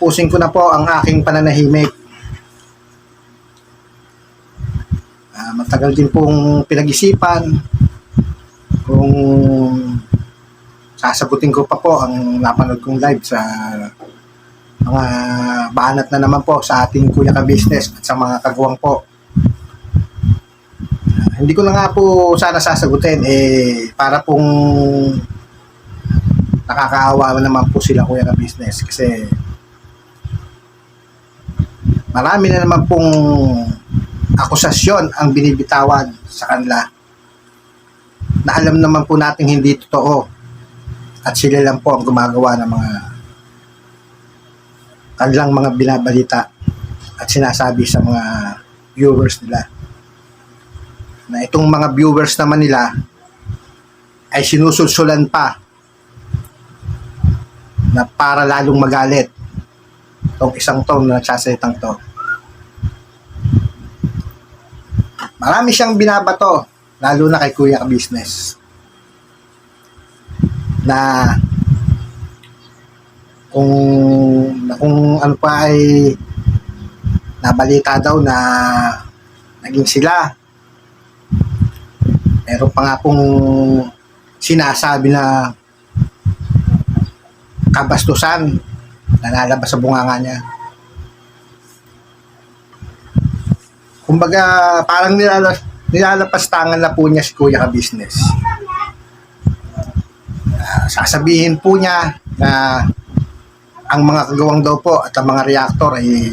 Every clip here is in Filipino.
Tatapusin ko na po ang aking pananahimik. Matagal din pong pinag-isipan kung sasagutin ko pa po ang napanood kong live sa mga banat na naman po sa ating Kuya Ka-Business at sa mga kagawang po. Hindi ko na nga po sana sasagutin para pong nakakaawa naman po sila Kuya Ka-Business kasi marami na naman pong akusasyon ang binibitawan sa kanila na alam naman po natin hindi totoo at sila lang po ang gumagawa ng mga kanilang mga binabalita at sinasabi sa mga viewers nila na itong mga viewers naman nila ay sinusulsulan pa na para lalong magalit itong isang to na nagsasalitang to. Marami siyang binabato, lalo na kay Kuya Ka-Business, na kung ano pa ay nabalita daw na naging sila. Meron pa nga pong sinasabi na kabastusan na lalabas sa bunganga niya. Kumbaga, parang nilalapastangan na po niya si Kuya Ka-Business. Sasabihin po niya na ang mga kagawang daw po at ang mga reactor ay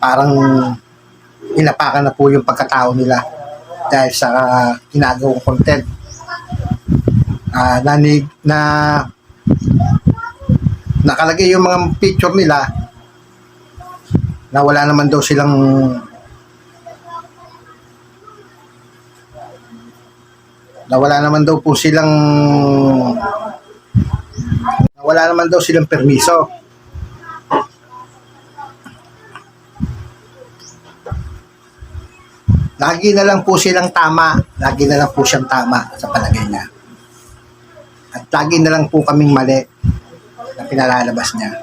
parang inapakan na po yung pagkatao nila dahil sa ginagawang content. Nakalagay yung mga picture nila na wala naman daw silang permiso. Lagi na lang po silang tama. Lagi na lang po siyang tama sa palagay niya. At lagi na lang po kaming mali na pinalalabas niya.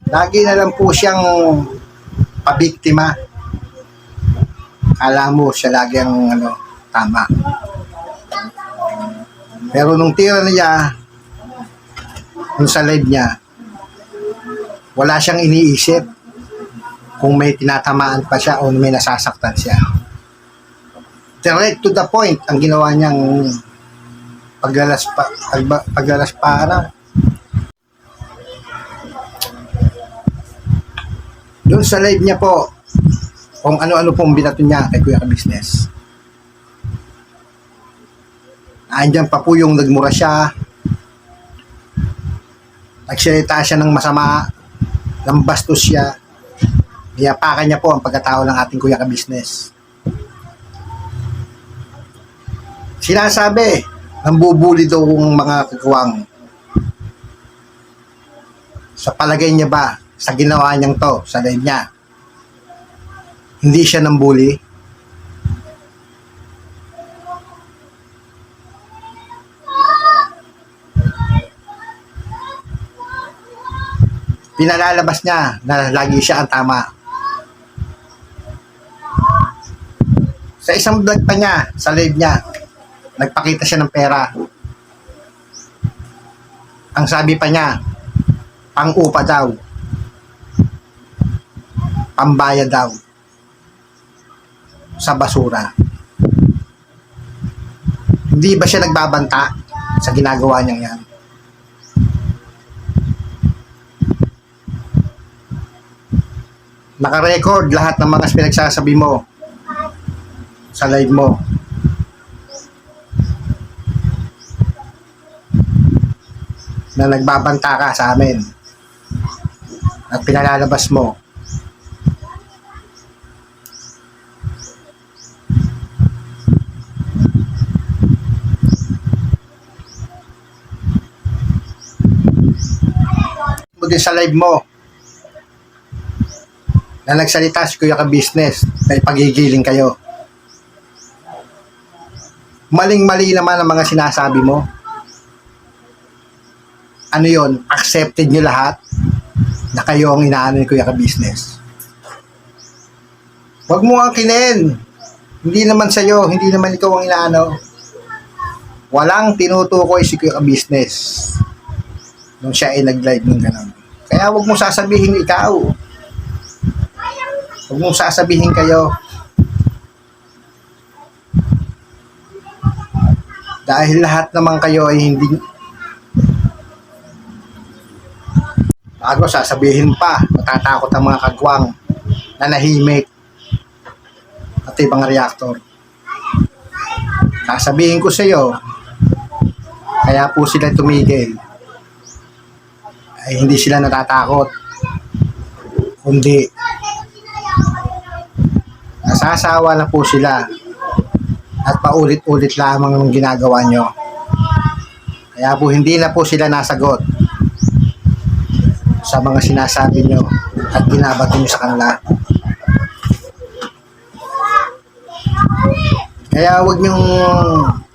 Lagi na lang po siyang pabiktima. Akala mo siya lagi ang tama. Pero nung tira niya, nung sa live niya, wala siyang iniisip kung may tinatamaan pa siya o may nasasaktan siya. Direct to the point ang ginawa niyang paglalasparan. Doon sa live niya po, kung ano-ano pong binato niya kay Kuya Ka-Business. Andiyan pa po yung nagmura siya, nagsalita siya ng masama, nambastos siya, niyapakan niya po ang pagkatao ng ating Kuya Ka-Business. Sinasabi, nambubuli daw ang mga kagawang. Sa palagay niya ba, sa ginawa niyang to, sa live niya, hindi siya nambuli? Pinalalabas niya na lagi siya ang tama. Sa isang vlog pa niya, sa live niya, nagpakita siya ng pera. Ang sabi pa niya, pang-upa daw. Pambayad daw sa basura. Hindi ba siya nagbabanta sa ginagawa niyang yan? Naka-record lahat ng mga pinagsasabi mo sa live mo. Na nagbabanta ka sa amin at pinalalabas mo. Din sa live mo na nagsalita si Kuya Ka-Business na ipagigiling kayo. Maling-mali naman ang mga sinasabi mo. ano yon, accepted nyo lahat na kayo ang inaano ni Kuya Ka-Business. Huwag mo ang kinin. Hindi naman sa'yo, hindi naman ikaw ang inaano. Walang tinutukoy si Kuya Ka-Business nung siya ay nag-live ng gano'n. Kaya huwag mong sasabihin ikaw. Huwag mong sasabihin kayo. Dahil lahat naman kayo ay hindi... Bago sasabihin pa, matatakot ang mga kagwang na nahimik at ibang reactor. Sasabihin ko sa iyo, kaya po sila tumigil. Ay hindi sila natatakot. Kundi nasasawa na po sila at paulit-ulit lamang ang ginagawa nyo. Kaya po hindi na po sila nasagot sa mga sinasabi nyo at binabato nyo sa kanila. Kaya huwag nyong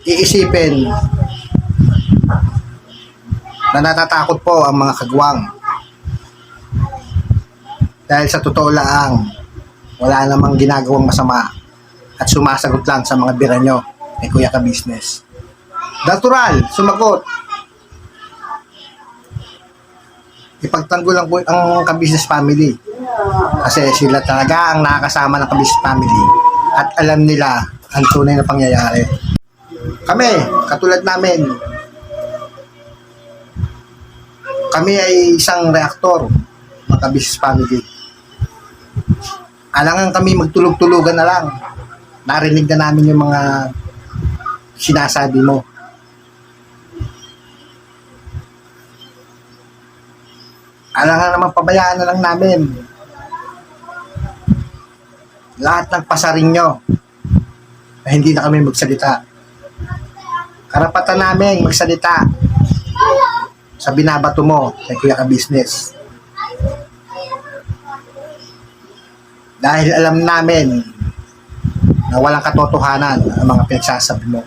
iisipin na natatakot po ang mga kagwang. Dahil sa totoo lang, wala namang ginagawang masama at sumasagot lang sa mga bira nyo ni Kuya Ka-Business. Natural, sumagot. Ipagtanggol lang po ang Ka-Business family. Kasi sila talaga ang nakakasama ng Ka-Business family at alam nila ang tunay na pangyayari. Kami, katulad namin, kami ay isang reaktor, mga Ka-Business family. Alangan kami magtulog-tulugan na lang. Narinig na namin yung mga sinasabi mo. Alangan naman pabayaan na lang namin. Lahat ng pasaring nyo na hindi na kami magsalita. Karapatan namin magsalita sa binabato mo kay Kuya Ka-Business. Dahil alam namin na walang katotohanan ang mga pinagsasabi mo.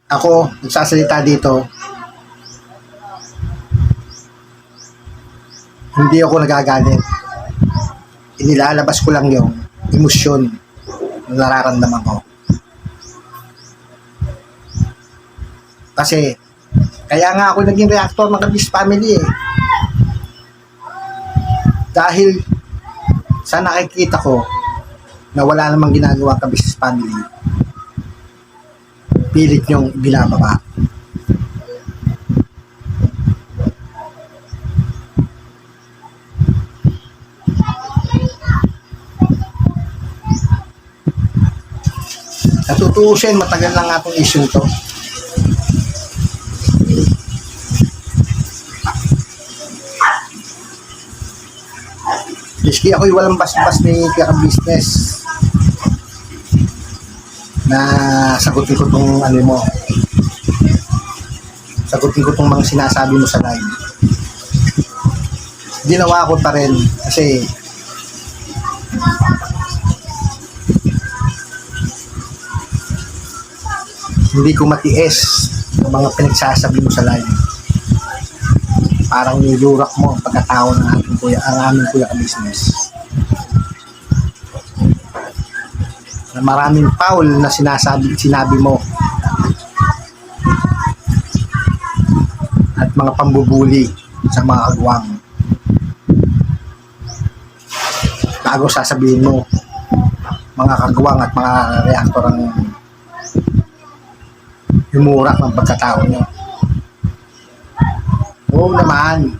Ako, nagsasalita dito, hindi ako nagagalit. Inilalabas ko lang yung emosyon na nararamdaman ko. Kasi, kaya nga ako naging reactor ng Ka-Business family eh. Dahil sa nakikita ko na wala namang ginagawa ang Ka-Business family, pilit niyong binababa. Natutuusin, matagal lang nga itong issue to. Miski ako'y walang bas-bas ni Kuya Ka-Business na sagutin ko itong ano mo. Sagutin ko itong mga sinasabi mo sa live. Ginawa ko pa rin kasi hindi ko matiis ang mga pinagsasabi mo sa live. Parang nilurak mo ang pagkatao ng ating kuya, ang aming Kuya Ka-Business. Na maraming foul na sinabi mo. At mga pambubuli sa mga kagwang. Bago sasabihin mo, mga kagwang at mga reaktor ang humurak ng pagkatao nyo. Oo naman.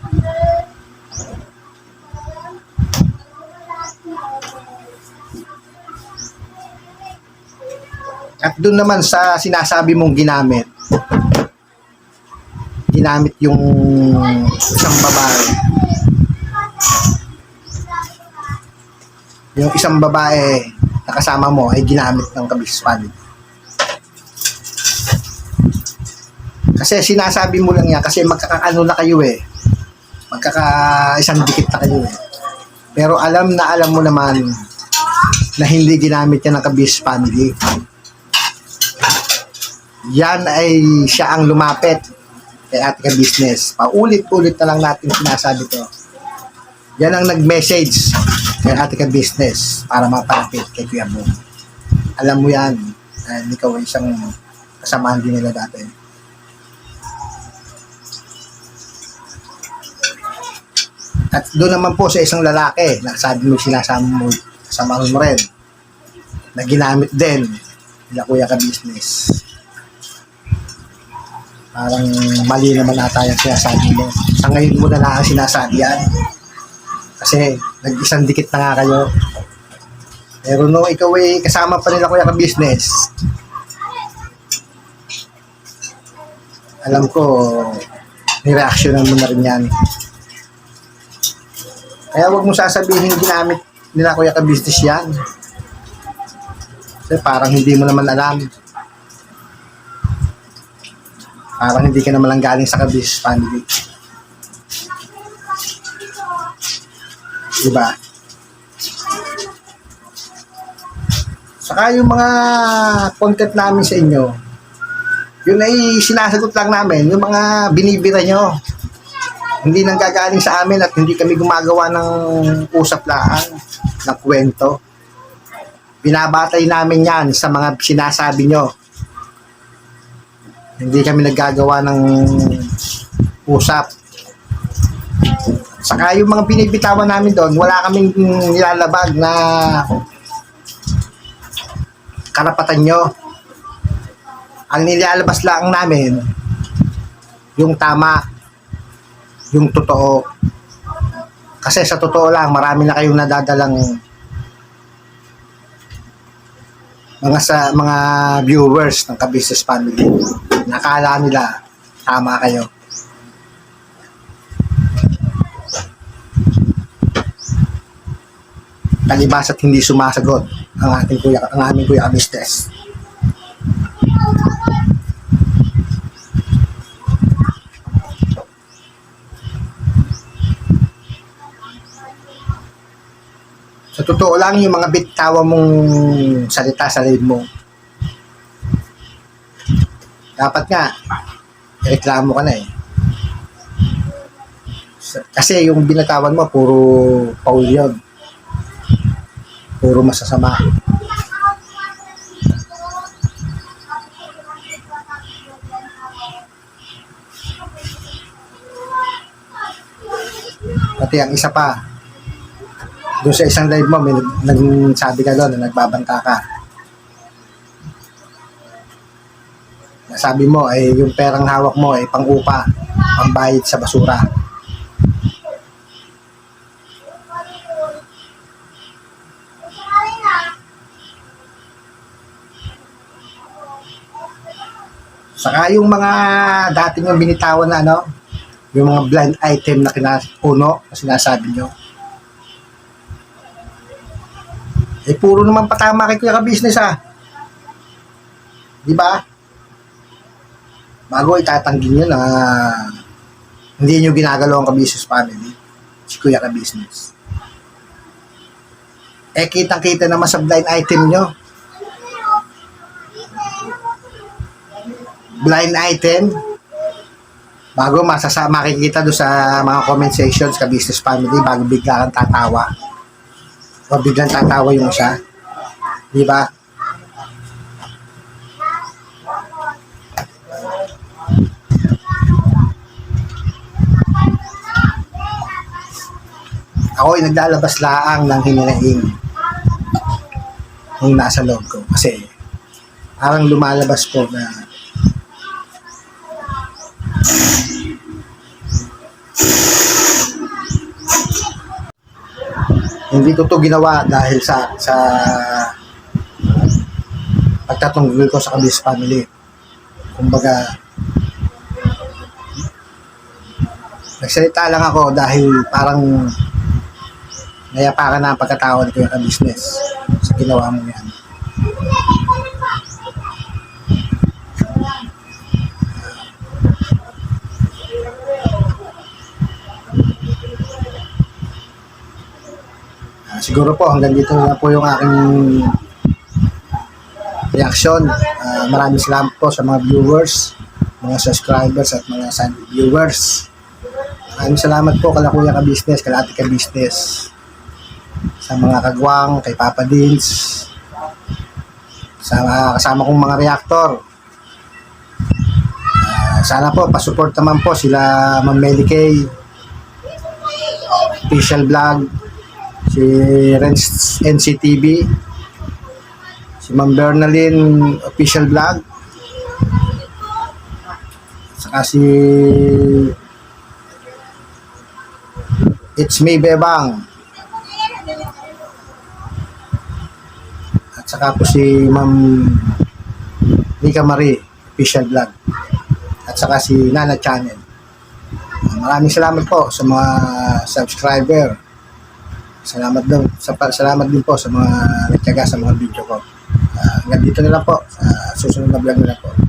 At doon naman sa sinasabi mong ginamit yung isang babae. Yung isang babae na kasama mo ay ginamit ng Ka-Business family. Kasi sinasabi mo lang yan kasi magkakaano na kayo eh. Magkaka isang dikit na kayo eh. Pero alam mo naman na hindi ginamit niya ng ka-business family. Yan ay siya ang lumapit kay ate ka-business. Paulit-ulit na lang natin sinasabi to. Yan ang nag-message kay ate ka-business para mapalapit kay Kuya Bong. Alam mo yan, ikaw ay isang kasamahan din nila dati. At doon naman po sa isang lalaki na sabi mo sinasama mo rin na ginamit din nila Kuya ka-business. Parang mali naman ata yung sinasabi mo. Sa ngayon mo na lang ang sinasabi yan. Kasi nag-isang dikit na nga kayo. Pero no, ikaw ay kasama pa nila Kuya ka-business. Alam ko, nireaksyonan mo na rin yan. Kaya huwag mo sasabihin ginamit nila Kuya ka-business yan. Kasi parang hindi mo naman alam. Parang hindi ka naman lang galing sa ka-business family. Diba? Saka yung mga content namin sa inyo, yun ay sinasagot lang namin, yung mga binibira nyo. Hindi nang gagaling sa amin at hindi kami gumagawa ng usap laan, ng kwento. Binabatay namin yan sa mga sinasabi nyo. Hindi kami naggagawa ng usap. Saka yung mga binibitawan namin doon, wala kaming nilalabag na karapatan nyo. Ang nilalabas lang namin, yung tama, yung totoo. Kasi sa totoo lang, marami na kayong nadadalang mga viewers ng ka-business family. Nakala nila tama kayo. Palibas at hindi sumasagot ang aming kuya ka-business. Sa totoo lang, yung mga bitawa mong salita sa live mo, dapat nga, reklamo ka na eh. Kasi yung binatawan mo, puro paul yun. Puro masasama. Pati ang isa pa, doon sa isang live mo, may nagsabi ka doon na nagbabanta ka. Sabi mo ay yung perang hawak mo ay pang-upa, pambayad sa basura. Saka yung mga dating yung binitawan na yung mga blind item na kinapuno na sinasabi nyo. Eh puro naman patama kay Kuya ka-business Di ba? Bago itatanggi nyo na hindi nyo ginagalaw ang ka-business family, si Kuya ka-business. Eh kitang-kita naman sa blind item nyo. Blind item, bago makikita doon sa mga comment sections ka-business family, bago bigla kang tatawa. O biglang tatawa yung isa. Di ba? Ako ay naglalabas laang ng hinanaing nung nasa loob ko. Kasi parang lumalabas po na hindi ko to ginawa dahil sa pagtatanggol ko sa ka-business family. Kumbaga, nagsalita lang ako dahil parang nayapakan na ang pagkatao ko yung ka-business sa ginawa mo yan. siguro po hanggang dito na lang po yung aking reaction. Maraming salamat po sa mga viewers, mga subscribers at mga silent viewers. Maraming salamat po kala Kuya Ka Business, kala Ate Ka Business, sa mga kagwang, kay Papa Dins, sa kasama kong mga reactor. Sana po pasupport naman po sila Ma'am Melly Kay, official vlog, si Renz NCTV, si Ma'am Bernalyn official vlog, saka si It's Me Bebang, at saka po si Ma'am Nika Marie official vlog, at saka si Nana Channel. Maraming salamat po sa mga subscriber. Salamat din po sa mga nagtiyaga sa mga video ko. Hanggang dito na lang po. Susunod na vlog na lang po.